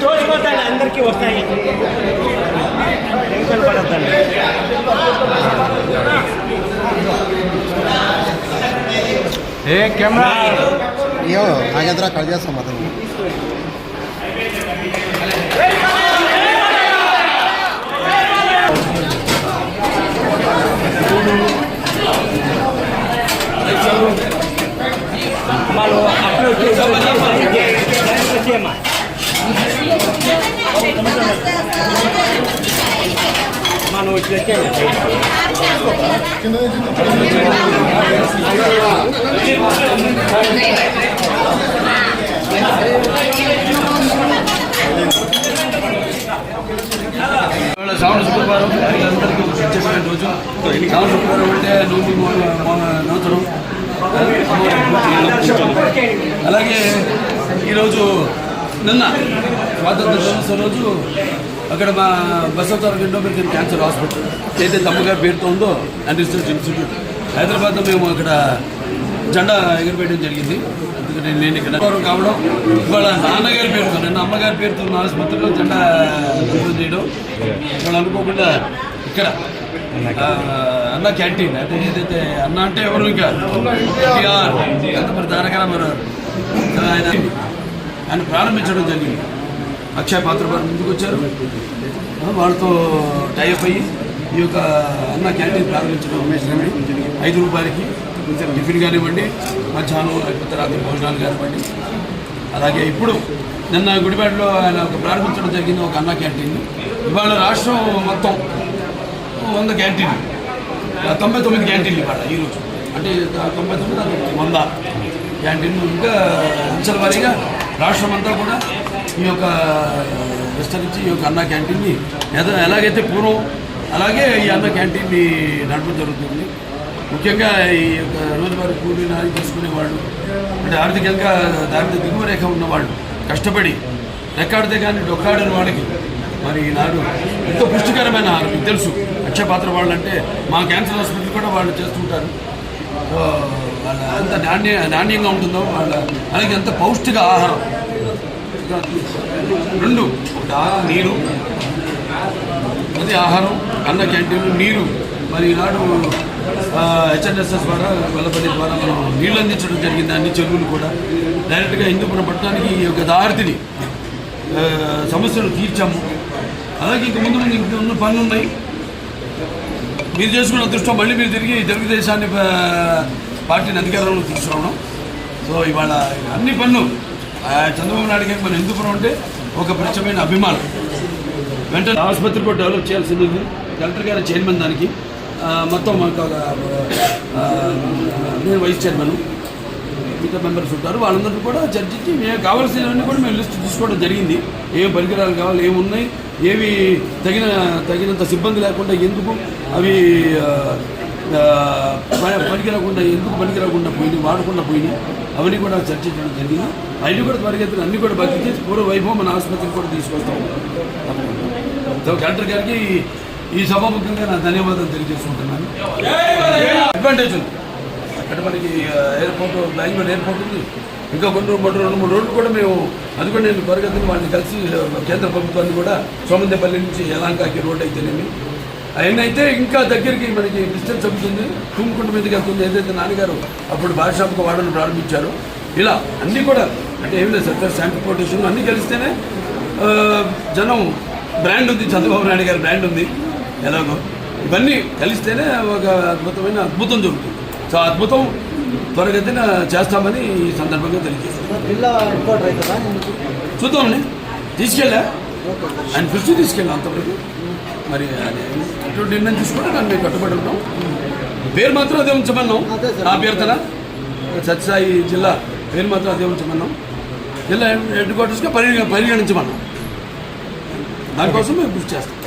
చూసిపోతాను అందరికీ వస్తాయి టెన్షన్ పడద్దండి. ఏ కెమెరా అయ్యో నాగేంద్ర కట్ చేస్తాం అతను వాళ్ళు అప్లోడ్ చేసేమ్మా మనం వచ్చేస్తే శ్రావణ శుక్రవారం అందరికీ చెప్పిన రోజు శ్రావణ శుక్రవారం అంటే నూతనం అలాగే ఈరోజు నిన్న స్వాతంత్ర దినోత్సవం రోజు అక్కడ మా బసవతారక ఎండోమెట్రిక్ క్యాన్సర్ హాస్పిటల్ ఏదైతే అమ్మగారి పేరుతో ఉందో అండ్ రీసెర్చ్ ఇన్స్టిట్యూట్ హైదరాబాద్లో మేము అక్కడ జెండా ఎగురవేయడం జరిగింది. ఎందుకంటే నేను ఇక్కడ కావడం ఇవాళ నాన్నగారి పేరుతో నిన్న అమ్మగారి పేరుతో ఉన్న ఆసుపత్రిలో జెండా చేయడం ఇవాళ అనుకోకుండా ఇక్కడ అన్న క్యాంటీన్ అంటే ఏదైతే అన్న అంటే ఎవరు ఇంకా ఎంత మరి తారక రామారావు ఆయన ప్రారంభించడం జరిగింది. అక్షయ పాత్ర వారు ముందుకు వచ్చారు, వాళ్ళతో టైఅప్ అయ్యి ఈ యొక్క అన్న క్యాంటీన్ ప్రారంభించడం 5 రూపాయలకి టిఫిన్ కానివ్వండి, మధ్యాహ్నం లేకపోతే రాత్రి భోజనాలు కానివ్వండి. అలాగే ఇప్పుడు నిన్న గుడిపేటలో ఆయన ఒక ప్రారంభించడం జరిగింది ఒక అన్న క్యాంటీన్. ఇవాళ రాష్ట్రం మొత్తం 100 క్యాంటీన్లు, 99 క్యాంటీన్లు ఇవాళ ఈరోజు అంటే 99 100 క్యాంటీన్లు. ఇంకా అంచెల వారీగా రాష్ట్రం అంతా కూడా ఈ యొక్క విస్తరించి ఈ యొక్క అన్న క్యాంటీన్ని ఎలాగైతే పూర్వం అలాగే ఈ అన్న క్యాంటీన్ని నడపడం జరుగుతుంది. ముఖ్యంగా ఈ యొక్క రోజువారీ కూలీ నాది చేసుకునేవాళ్ళు అంటే ఆర్థికంగా దారిద్ర్య దిగువ రేఖ ఉన్నవాళ్ళు కష్టపడి రెక్కాడితే కానీ డొక్కాడని వాళ్ళకి మరి ఈనాడు ఎంతో పుష్టికరమైన ఆహారం. మీకు తెలుసు అక్షయ పాత్ర వాళ్ళు అంటే మా క్యాన్సర్ హాస్పిటల్ కూడా వాళ్ళు చేస్తుంటారు. వాళ్ళ ఎంత నాణ్యంగా ఉంటుందో వాళ్ళ అలాగే ఎంత పౌష్టిక ఆహారం. 2 నీరు, అది ఆహారం, అన్న క్యాంటీన్లు, నీరు. మరి ఈనాడు హెచ్ఎన్ఎస్ఎస్ ద్వారా వెల్లపల్లి ద్వారా మనం నీళ్ళు అందించడం జరిగింది. అన్ని చెరువులు కూడా డైరెక్ట్గా హిందూపురం పట్టణానికి ఈ యొక్క దారిని సమస్యలు తీర్చాము. అలాగే ఇంక ముందు ఇంకొన్ని పనులు ఉన్నాయి. మీరు చేసుకున్న అదృష్టం మళ్ళీ మీరు తిరిగి తెలుగుదేశాన్ని పార్టీని అధికారంలో తీసుకురావడం. సో ఇవాళ అన్ని పనులు చంద్రబాబు నాయుడు గారికి మన హిందూపురం అంటే ఒక ప్రత్యేకమైన అభిమానం. వెంటనే ఆసుపత్రి కూడా డెవలప్ చేయాల్సింది ఉంది. కలెక్టర్ గారి చైర్మన్ దానికి మొత్తం మాకు నేను వైస్ చైర్మన్, మిగతా మెంబర్స్ ఉంటారు. వాళ్ళందరికీ కూడా చర్చించి మేము కావాల్సినవన్నీ కూడా మేము లిస్ట్ తీసుకోవడం జరిగింది. ఏం పరికరాలు కావాలి, ఏమున్నాయి, ఏవి తగినంత సిబ్బంది లేకుండా ఎందుకు అవి పనికిరాకుండా ఎందుకు పనికిరాకుండా పోయినాయి, వాడకుండా పోయినాయి, అవన్నీ కూడా చర్చించడం జరిగింది. అవి కూడా త్వరగతిని అన్నీ కూడా భర్తీ చేసి పూర్వ వైభవం మన ఆసుపత్రికి కూడా తీసుకొస్తాం. కలెక్టర్ గారికి ఈ సభాముఖంగా నా ధన్యవాదాలు తెలియజేసుకుంటున్నాను. అడ్వాంటేజ్ ఉంది అక్కడ మనకి ఎయిర్పోర్ట్, బెంగళూరు ఎయిర్పోర్ట్ ఉంది. ఇంకా కొన్ని 2-3 రోడ్లు కూడా మేము అది కూడా నేను త్వరగతిని వాళ్ళని కలిసి కేంద్ర ప్రభుత్వాన్ని కూడా సోమందేపల్లి నుంచి యలాంకాకి రోడ్ అయితేనేమి అవన్నీ అయితే ఇంకా దగ్గరికి మనకి డిస్టెన్స్ అవుతుంది. తుమ్ముకుంట మీదకి వెళ్తుంది. ఏదైతే నాన్నగారు అప్పుడు భాషాముఖ వాడను ప్రారంభించారో ఇలా అన్నీ కూడా అంటే ఏమి లేదు సార్, ట్రాన్స్పోర్టేషన్ అన్నీ కలిస్తేనే జనం బ్రాండ్ ఉంది, చంద్రబాబు నాయుడు గారి బ్రాండ్ ఉంది. ఎలాగో ఇవన్నీ కలిస్తేనే ఒక అద్భుతం జరుగుతుంది. సో అద్భుతం త్వరగతిన చేస్తామని ఈ సందర్భంగా తెలియజేస్తాం. చూద్దామండి, తీసుకెళ్ళా ఆయన దృష్టి తీసుకెళ్ళాం అంతవరకు. మరి ఎటువంటి నిర్ణయం తీసుకుంటే దాన్ని మేము కట్టుబడి ఉంటాం. పేరు మాత్రం అదే ఉంచమన్నాం. నా అభ్యర్థన సత్యసాయి జిల్లా పేరు మాత్రం అదే ఉంచమన్నాం. జిల్లా హెడ్ క్వార్టర్స్గా పరిగణించమన్నాం. దానికోసం మేము కృషి చేస్తాం.